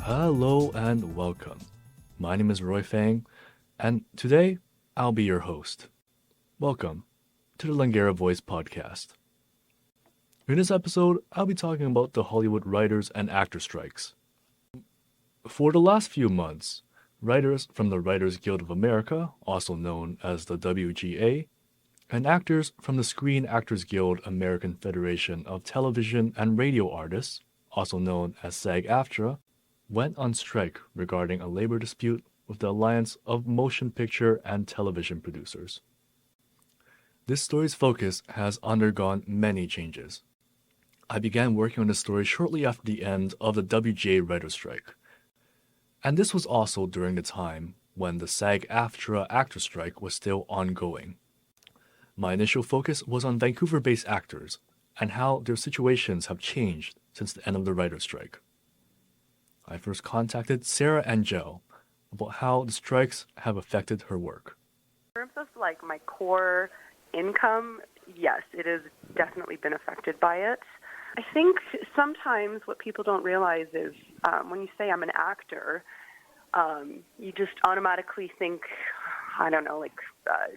Hello and welcome. My name is Roy Fang, and today I'll be your host. Welcome to the Langara Voice podcast. In this episode, I'll be talking about the Hollywood writers and actor strikes. For the last few months, writers from the Writers Guild of America, also known as the WGA, and actors from the Screen Actors Guild American Federation of Television and Radio Artists, also known as SAG-AFTRA, went on strike regarding a labor dispute with the Alliance of Motion Picture and Television Producers. This story's focus has undergone many changes. I began working on this story shortly after the end of the WGA writer's strike, and this was also during the time when the SAG-AFTRA actor strike was still ongoing. My initial focus was on Vancouver-based actors and how their situations have changed since the end of the writer's strike. I first contacted Sarah Angel about how the strikes have affected her work. In terms of my core income, yes, it has definitely been affected by it. I think sometimes what people don't realize is when you say I'm an actor, you just automatically think, I don't know,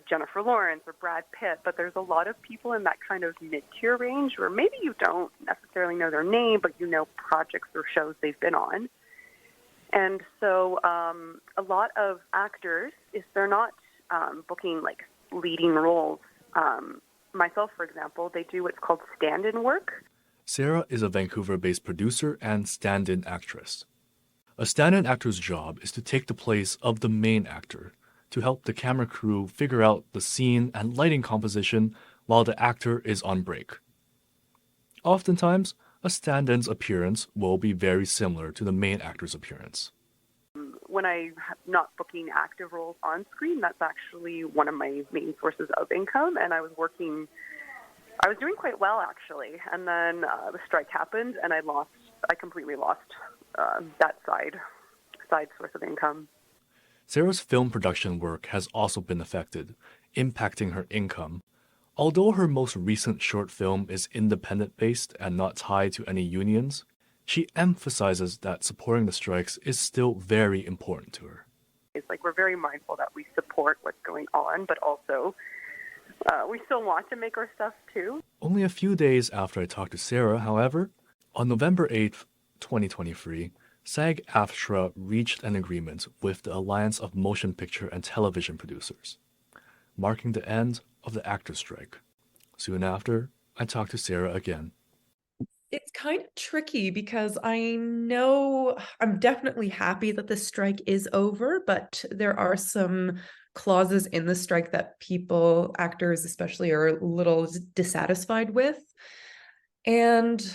Jennifer Lawrence or Brad Pitt, but there's a lot of people in that kind of mid-tier range where maybe you don't necessarily know their name, but you know projects or shows they've been on. And so a lot of actors, if they're not booking leading roles, myself, for example, they do what's called stand-in work. Sarah is a Vancouver-based producer and stand-in actress. A stand-in actor's job is to take the place of the main actor, to help the camera crew figure out the scene and lighting composition while the actor is on break. Oftentimes, a stand-in's appearance will be very similar to the main actor's appearance. When I'm not booking active roles on screen, that's actually one of my main sources of income, and I was doing quite well, actually, and then the strike happened, and I completely lost that side source of income. Sarah's film production work has also been affected, impacting her income. Although her most recent short film is independent-based and not tied to any unions, she emphasizes that supporting the strikes is still very important to her. It's we're very mindful that we support what's going on, but also we still want to make our stuff too. Only a few days after I talked to Sarah, however, on November 8th, 2023, SAG-AFTRA reached an agreement with the Alliance of Motion Picture and Television Producers, marking the end of the actor strike. Soon after, I talked to Sarah again. It's kind of tricky because I know I'm definitely happy that the strike is over, but there are some clauses in the strike that actors especially, are a little dissatisfied with. And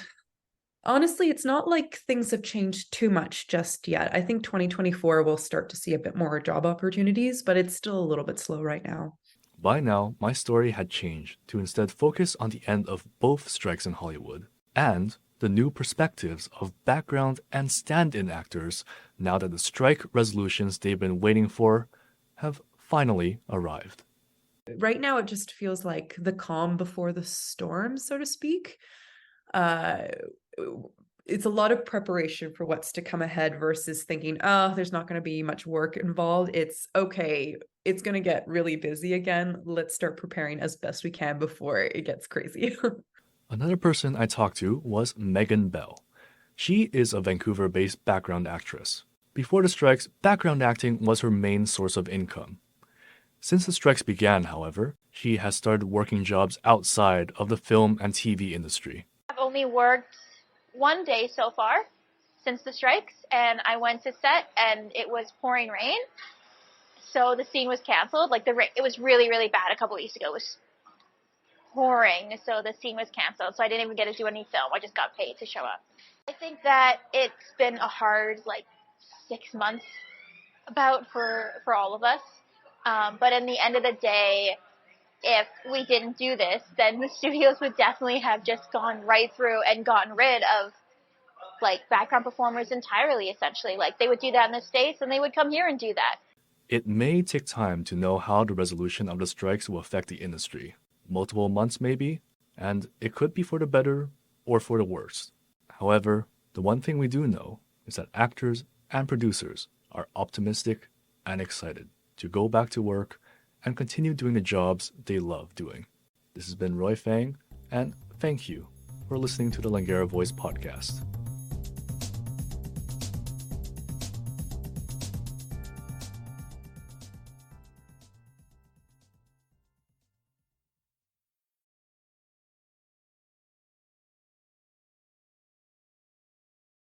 honestly, it's not like things have changed too much just yet. I think 2024 will start to see a bit more job opportunities, but it's still a little bit slow right now. By now, my story had changed to instead focus on the end of both strikes in Hollywood and the new perspectives of background and stand-in actors now that the strike resolutions they've been waiting for have finally arrived. Right now, it just feels like the calm before the storm, so to speak. It's a lot of preparation for what's to come ahead versus thinking, there's not going to be much work involved. It's okay. It's going to get really busy again. Let's start preparing as best we can before it gets crazy. Another person I talked to was Megan Bell. She is a Vancouver-based background actress. Before the strikes, background acting was her main source of income. Since the strikes began, however, she has started working jobs outside of the film and TV industry. I've only worked one day so far since the strikes, and I went to set and it was pouring rain, so the scene was canceled. It was really, really bad a couple weeks ago. It was pouring, so the scene was canceled, so I didn't even get to do any film. I just got paid to show up. I think that it's been a hard 6 months for all of us, but in the end of the day, if we didn't do this, then the studios would definitely have just gone right through and gotten rid of background performers entirely, essentially. They would do that in the States and they would come here and do that. It may take time to know how the resolution of the strikes will affect the industry. Multiple months maybe, and it could be for the better or for the worse. However, the one thing we do know is that actors and producers are optimistic and excited to go back to work and continue doing the jobs they love doing. This has been Roy Fang, and thank you for listening to the Langara Voice podcast.